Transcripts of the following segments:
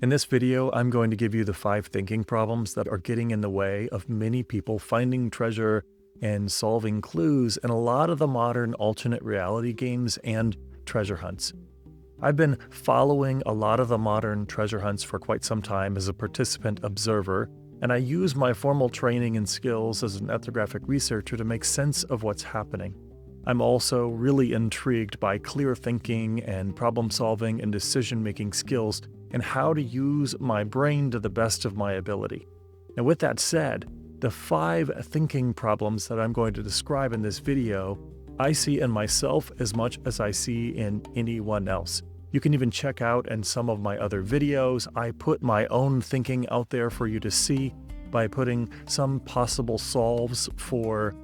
In this video, I'm going to give you the 5 thinking problems that are getting in the way of many people finding treasure and solving clues in a lot of the modern alternate reality games and treasure hunts. I've been following a lot of the modern treasure hunts for quite some time as a participant observer, and I use my formal training and skills as an ethnographic researcher to make sense of what's happening. I'm also really intrigued by clear thinking and problem solving and decision-making skills and how to use my brain to the best of my ability. Now, with that said, the 5 thinking problems that I'm going to describe in this video, I see in myself as much as I see in anyone else. You can even check out in some of my other videos. I put my own thinking out there for you to see by putting some possible solves for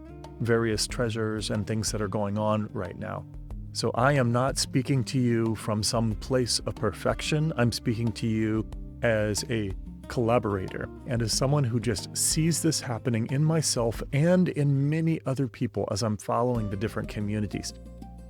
various treasures and things that are going on right now. So I am not speaking to you from some place of perfection. I'm speaking to you as a collaborator and as someone who just sees this happening in myself and in many other people as I'm following the different communities.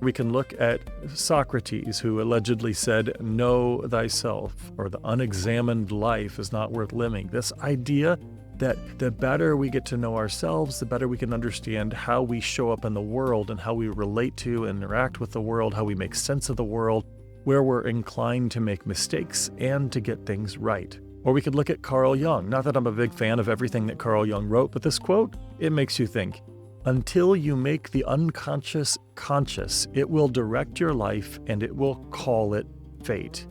We can look at Socrates, who allegedly said, "Know thyself," or the unexamined life is not worth living. This idea that the better we get to know ourselves, the better we can understand how we show up in the world and how we relate to and interact with the world, how we make sense of the world, where we're inclined to make mistakes and to get things right. Or we could look at Carl Jung. Not that I'm a big fan of everything that Carl Jung wrote, but this quote, it makes you think. Until you make the unconscious conscious, it will direct your life and it will call it fate.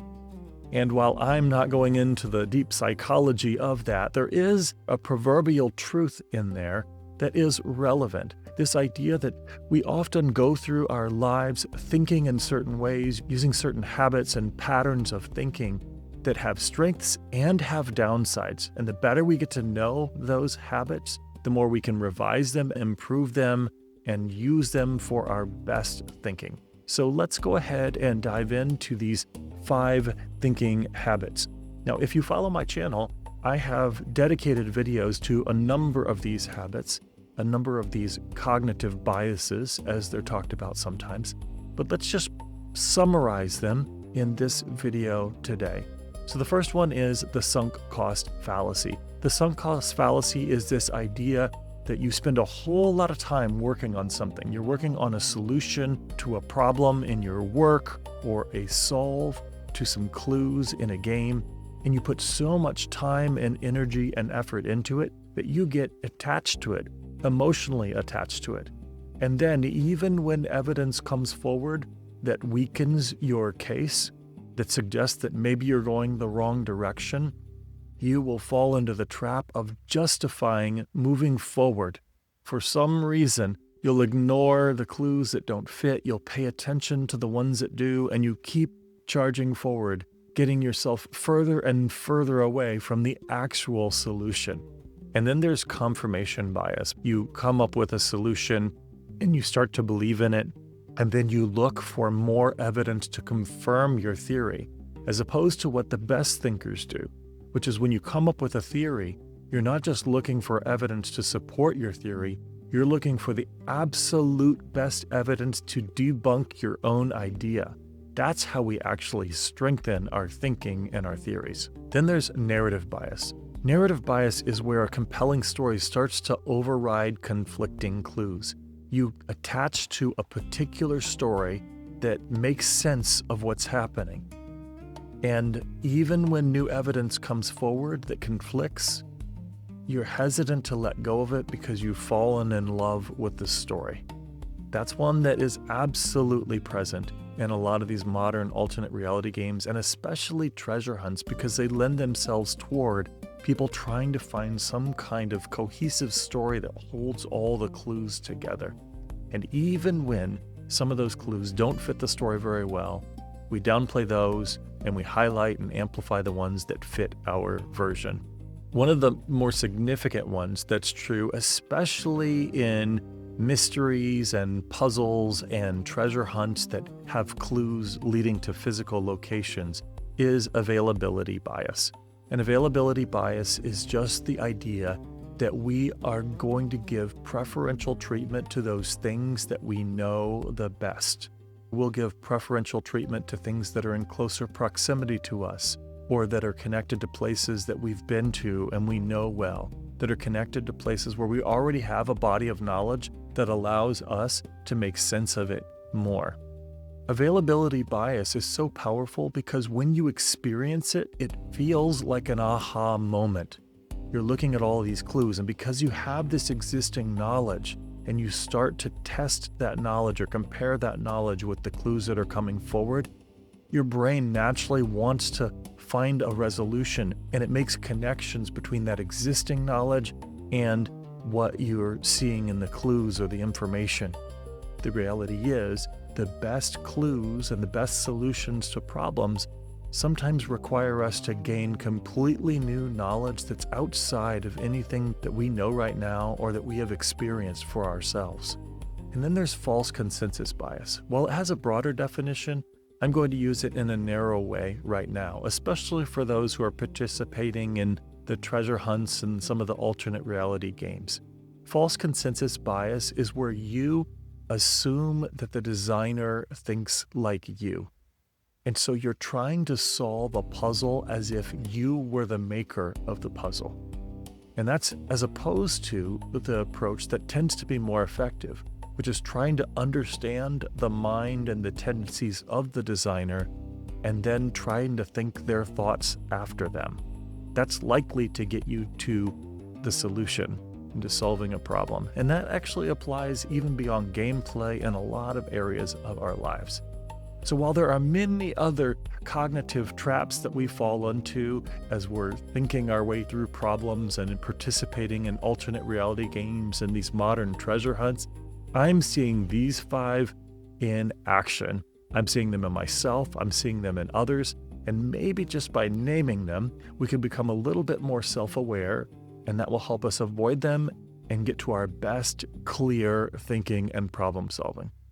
And while I'm not going into the deep psychology of that, there is a proverbial truth in there that is relevant. This idea that we often go through our lives thinking in certain ways, using certain habits and patterns of thinking that have strengths and have downsides. And the better we get to know those habits, the more we can revise them, improve them, and use them for our best thinking. So let's go ahead and dive into these 5 thinking habits. Now, if you follow my channel, I have dedicated videos to a number of these habits, a number of these cognitive biases, as they're talked about sometimes. But let's just summarize them in this video today. So the first one is the sunk cost fallacy. The sunk cost fallacy is this idea that you spend a whole lot of time working on something. You're working on a solution to a problem in your work or a solve to some clues in a game, and you put so much time and energy and effort into it that you get attached to it, emotionally attached to it. And then even when evidence comes forward that weakens your case, that suggests that maybe you're going the wrong direction, you will fall into the trap of justifying moving forward. For some reason, you'll ignore the clues that don't fit, you'll pay attention to the ones that do, and you keep charging forward, getting yourself further and further away from the actual solution. And then there's confirmation bias. You come up with a solution and you start to believe in it, and then you look for more evidence to confirm your theory, as opposed to what the best thinkers do, which is when you come up with a theory, you're not just looking for evidence to support your theory, you're looking for the absolute best evidence to debunk your own idea. That's how we actually strengthen our thinking and our theories. Then there's narrative bias. Narrative bias is where a compelling story starts to override conflicting clues. You attach to a particular story that makes sense of what's happening. And even when new evidence comes forward that conflicts, you're hesitant to let go of it because you've fallen in love with the story. That's one that is absolutely present in a lot of these modern alternate reality games, and especially treasure hunts, because they lend themselves toward people trying to find some kind of cohesive story that holds all the clues together. And even when some of those clues don't fit the story very well, we downplay those and we highlight and amplify the ones that fit our version. One of the more significant ones that's true, especially in mysteries and puzzles and treasure hunts that have clues leading to physical locations, is availability bias. And availability bias is just the idea that we are going to give preferential treatment to those things that we know the best. We'll give preferential treatment to things that are in closer proximity to us or that are connected to places that we've been to and we know well, that are connected to places where we already have a body of knowledge that allows us to make sense of it more. Availability bias is so powerful because when you experience it, it feels like an aha moment. You're looking at all these clues, and because you have this existing knowledge and you start to test that knowledge or compare that knowledge with the clues that are coming forward, your brain naturally wants to find a resolution, and it makes connections between that existing knowledge and what you're seeing in the clues or the information. The reality is, the best clues and the best solutions to problems sometimes require us to gain completely new knowledge that's outside of anything that we know right now or that we have experienced for ourselves. And then there's false consensus bias. While it has a broader definition, I'm going to use it in a narrow way right now, especially for those who are participating in the treasure hunts and some of the alternate reality games. False consensus bias is where you assume that the designer thinks like you. And so you're trying to solve a puzzle as if you were the maker of the puzzle. And that's as opposed to the approach that tends to be more effective, which is trying to understand the mind and the tendencies of the designer and then trying to think their thoughts after them. That's likely to get you to the solution, into solving a problem. And that actually applies even beyond gameplay in a lot of areas of our lives. So while there are many other cognitive traps that we fall into as we're thinking our way through problems and in participating in alternate reality games and these modern treasure hunts, I'm seeing these 5 in action. I'm seeing them in myself, I'm seeing them in others, and maybe just by naming them, we can become a little bit more self-aware, and that will help us avoid them and get to our best clear thinking and problem solving.